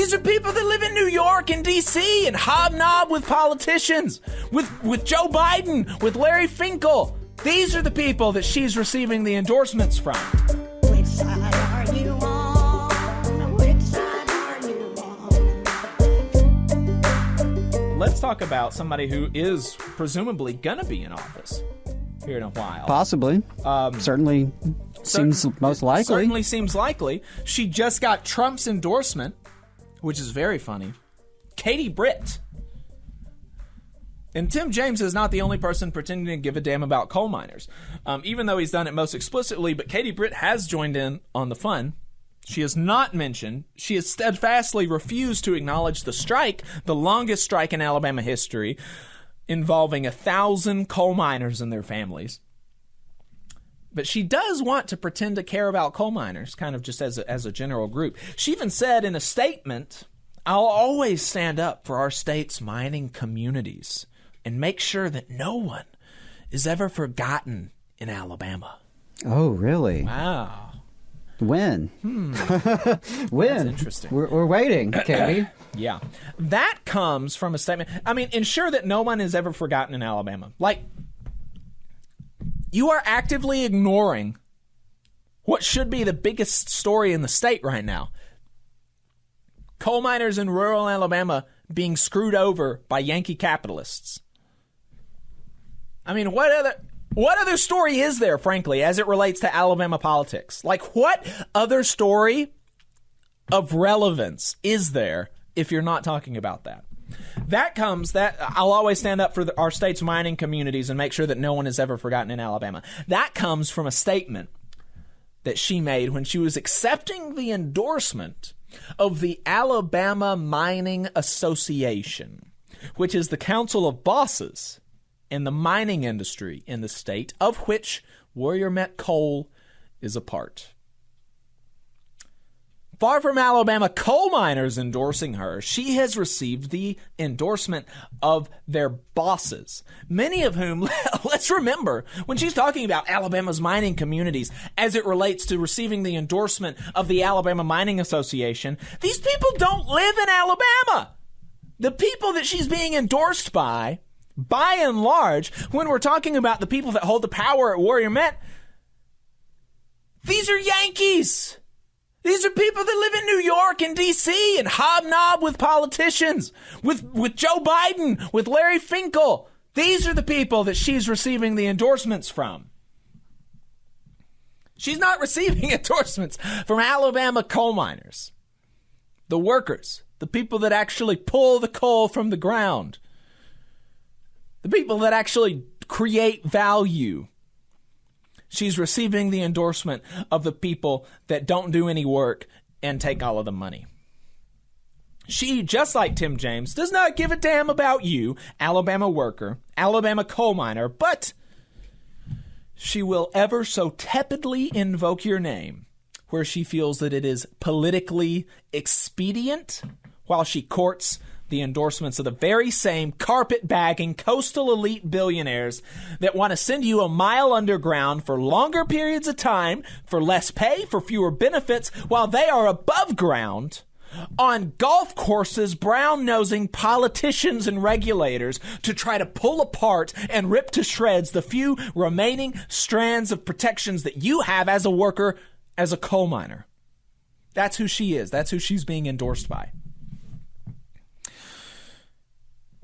These are people that live in New York and D.C. and hobnob with politicians, with Joe Biden, with Larry Finkel. These are the people that she's receiving the endorsements from. Which side are you on? Which side are you on? Let's talk about somebody who is presumably going to be in office here in a while. Possibly. Certainly seems most likely. Certainly seems likely. She just got Trump's endorsement, which is very funny. Katie Britt. And Tim James is not the only person pretending to give a damn about coal miners, even though he's done it most explicitly. But Katie Britt has joined in on the fun. She has not mentioned, she has steadfastly refused to acknowledge the strike, the longest strike in Alabama history, involving 1,000 coal miners and their families. But she does want to pretend to care about coal miners, kind of just as a general group. She even said in a statement, "I'll always stand up for our state's mining communities and make sure that no one is ever forgotten in Alabama." Oh, really? Wow. When? When? That's interesting. We're waiting, Katie. Yeah. That comes from a statement. I mean, ensure that no one is ever forgotten in Alabama. Like, you are actively ignoring what should be the biggest story in the state right now. Coal miners in rural Alabama being screwed over by Yankee capitalists. I mean, what other story is there, frankly, as it relates to Alabama politics? Like, what other story of relevance is there if you're not talking about that? That I'll always stand up for our state's mining communities and make sure that no one is ever forgotten in Alabama. That comes from a statement that she made when she was accepting the endorsement of the Alabama Mining Association, which is the council of bosses in the mining industry in the state, of which Warrior Met Coal is a part. Far from Alabama coal miners endorsing her, she has received the endorsement of their bosses, many of whom, let's remember, when she's talking about Alabama's mining communities as it relates to receiving the endorsement of the Alabama Mining Association, these people don't live in Alabama. The people that she's being endorsed by and large, when we're talking about the people that hold the power at Warrior Met, these are Yankees. These are people that live in New York and D.C. and hobnob with politicians, with Joe Biden, with Larry Finkel. These are the people that she's receiving the endorsements from. She's not receiving endorsements from Alabama coal miners, the workers, the people that actually pull the coal from the ground, the people that actually create value. She's receiving the endorsement of the people that don't do any work and take all of the money. She, just like Tim James, does not give a damn about you, Alabama worker, Alabama coal miner, but she will ever so tepidly invoke your name where she feels that it is politically expedient while she courts the endorsements of the very same carpet-bagging coastal elite billionaires that want to send you a mile underground for longer periods of time, for less pay, for fewer benefits, while they are above ground on golf courses brown-nosing politicians and regulators to try to pull apart and rip to shreds the few remaining strands of protections that you have as a worker, as a coal miner. That's who she is. That's who she's being endorsed by.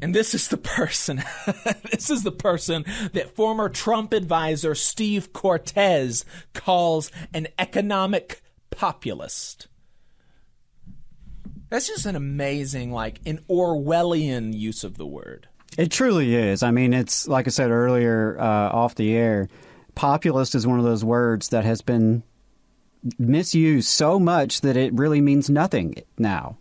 And this is the person, that former Trump advisor Steve Cortez calls an economic populist. That's just an amazing, an Orwellian use of the word. It truly is. I mean, it's, like I said earlier off the air, populist is one of those words that has been misused so much that it really means nothing now.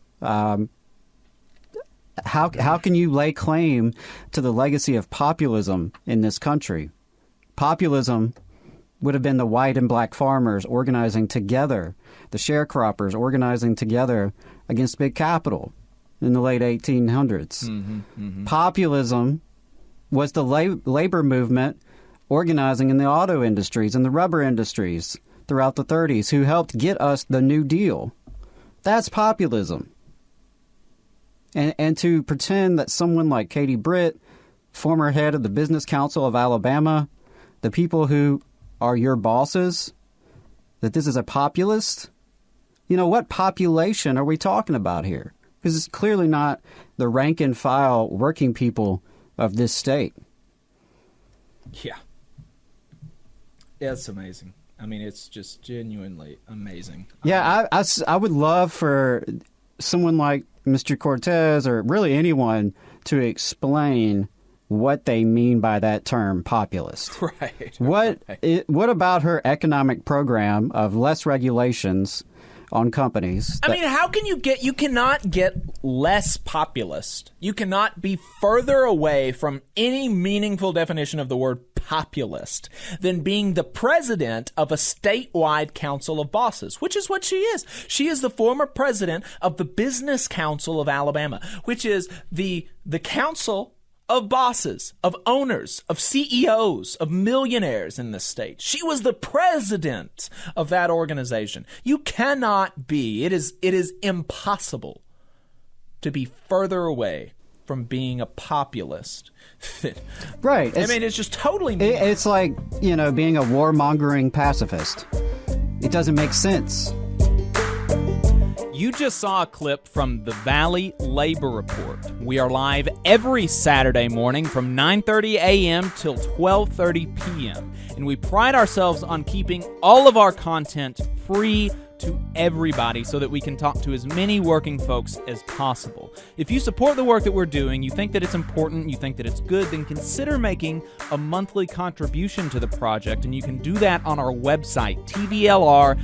How can you lay claim to the legacy of populism in this country? Populism would have been the white and black farmers organizing together, the sharecroppers organizing together against big capital in the late 1800s. Populism was the labor movement organizing in the auto industries and the rubber industries throughout the 30s who helped get us the New Deal. That's populism. And to pretend that someone like Katie Britt, former head of the Business Council of Alabama, the people who are your bosses, that this is a populist? What population are we talking about here? Because it's clearly not the rank and file working people of this state. Yeah. It's amazing. I mean, it's just genuinely amazing. Yeah, I would love for someone like Mr. Cortez, or really anyone, to explain what they mean by that term, populist. Right. What about her economic program of less regulations on companies? I mean, how can you cannot get less populist. You cannot be further away from any meaningful definition of the word populist than being the president of a statewide council of bosses, which is what she is. She is the former president of the Business Council of Alabama, which is the council of bosses, of owners, of CEOs, of millionaires in this state. She was the president of that organization. You cannot be, it is impossible to be further away from being a populist. Right. I mean, it's just totally it's like, being a warmongering pacifist. It doesn't make sense. You just saw a clip from the Valley Labor Report. We are live every Saturday morning from 9:30 a.m. till 12:30 p.m. And we pride ourselves on keeping all of our content free to everybody so that we can talk to as many working folks as possible. If you support the work that we're doing, you think that it's important, you think that it's good, then consider making a monthly contribution to the project, and you can do that on our website, tvlr.fm.